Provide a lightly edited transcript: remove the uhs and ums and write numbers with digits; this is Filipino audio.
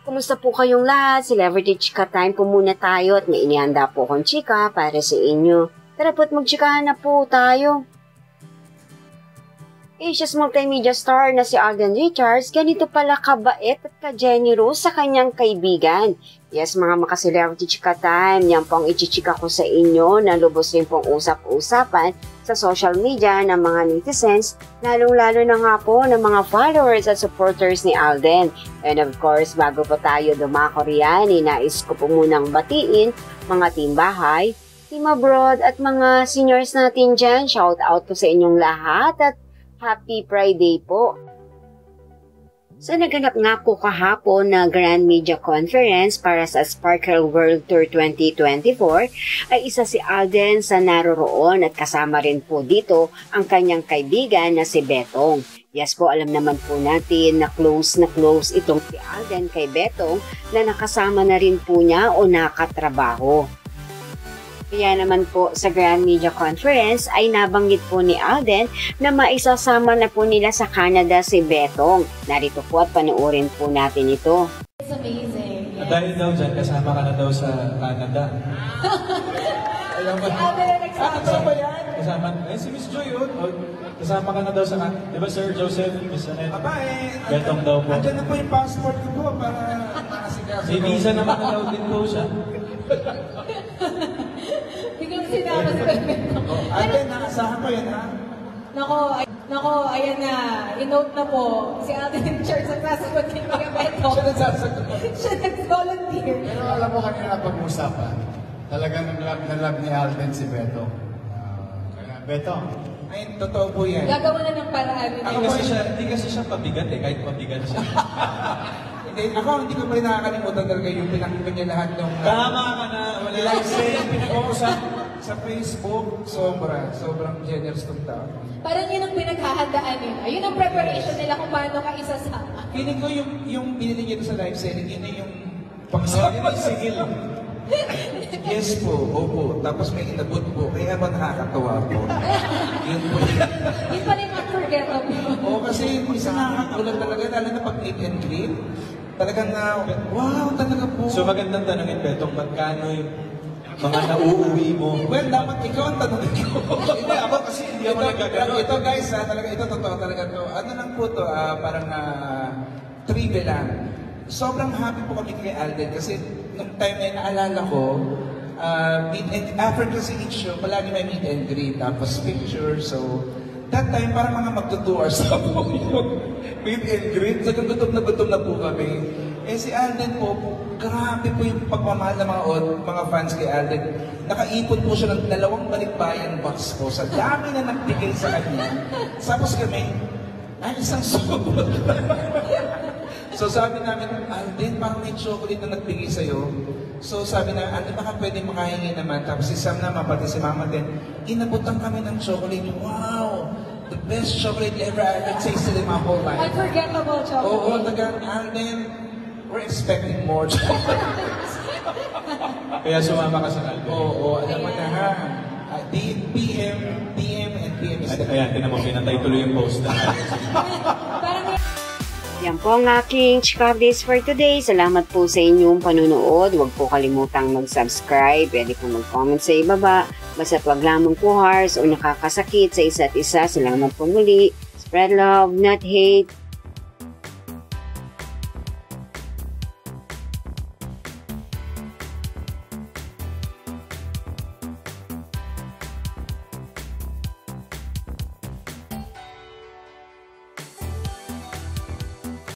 Kumusta po kayong lahat? Celebrity Chika Time po muna tayo at may inihanda po akong chika para sa inyo. Tara po't magchikahan na po tayo. Asia's multimedia star na si Alden Richards, ganito pala kabait at ka-generous sa kanyang kaibigan. Yes, mga maka-celebrity chika time, yan pong ichichika ko sa inyo na lubos rin pong usap-usapan sa social media ng mga netizens, lalong-lalo na nga po ng mga followers at supporters ni Alden. And of course, bago po tayo dumako riyan, nais ko po munang batiin mga team bahay, team abroad at mga seniors natin dyan. Shout out po sa inyong lahat at Happy Friday po! Sa naganap nga po kahapon na Grand Media Conference para sa Sparkle World Tour 2024 ay isa si Alden sa naroroon at kasama rin po dito ang kanyang kaibigan na si Betong. Yes po, alam naman po natin na close itong si Alden kay Betong na nakasama na rin po niya o nakatrabaho. Kaya naman po sa Grand Media Conference ay nabanggit po ni Alden na maisasama na po nila sa Canada si Betong. Narito po at panoorin po natin ito. It's amazing. Yes. Dahil daw dyan, kasama ka na daw sa Canada. Alam mo? Kasama yan? Kasama. Eh, si Miss Joy yun. Kasama ka na daw sa Canada. Di ba Sir Joseph, Miss Annette? Aba Betong daw po. Andyan na po yung passport ko po para makasigaso. May visa naman na daw din po siya. Biglang sinama si Betong. Ate, nakasahan ko yan ha? Nako, ayan na. I-note na po. Si Alden Richards ang sasagot kay Kuya Betong. Siya nagsasagot. Siya nag-volunteer. Pero alam mo kanina pag-usapan, talagang nalab ni Alden si Beto. Kaya Beto. Ay, totoo po yan. Gagawa na ng paraan. Hindi kasi siya pabigat eh, kahit pabigat siya. Hindi ko pa rin nakakalimutan talaga yung pinakita niya lahat ng... Tama ka na. Wala lang Live pinag-uusap sa Facebook. Sobrang generous ng tao. Parang yun ang pinaghahandaan nila. Yun ang preparation nila kung paano ka isasama. Feeling ko yung binili niya doon sa live selling, yun na yung Yun ang sigil. Yes po, opo. Tapos may inabot po. Kaya ba nakakatawa po? Yun po. Yun pa rin unforgettable. Oo, kasi isa nakakaulan talaga, lalo na pag meet and greet. Talagang wow, talaga po. So magandang tanongin, Betong, magkano yung mga nauuwi mo? Well, dapat ikaw ang tanongin ko. Hindi ako kasi hindi ako nagkagano'n. Ito guys, talaga, ito totoo talaga to. Ano lang po to, parang trivia lang. Sobrang happy po kami kay Alden kasi nung time na naalala ko, after kasi each show, palagi may meet and greet, tapos picture, so that time, parang mga magto-2 hours na po yung meet and greet. So, gutom na po kami. Eh, si Alden po, grabe po yung pagmamahal ng mga fans kay Alden. Nakaipon po siya ng 2 balikbayan box po. Sa dami na nagbigay sa kanya. Tapos kami, isang sobot. So, sabi namin, Alden, parang may chocolate na nagbigay sa'yo. So sabi na, baka pwede makahingi naman. Tapos si Sam naman, pati si Mama din, inabutan kami ng chocolate. Wow! The best chocolate ever I tasted in my whole life. Unforgettable chocolate. Oo, tagang Alden, we're expecting more chocolate. Kaya sumama ka sa Alden. Oo, alam mo na ha. PM, and PM. Ayan, tinan mo, pinatay tuloy yung post na. Yan po ang aking chika updates for today. Salamat po sa inyong panunood. Huwag po kalimutang mag-subscribe. Pwede po mag-comment sa ibaba. Basta wag lamang po harsh o nakakasakit sa isa't isa. Salamat po muli. Spread love, not hate.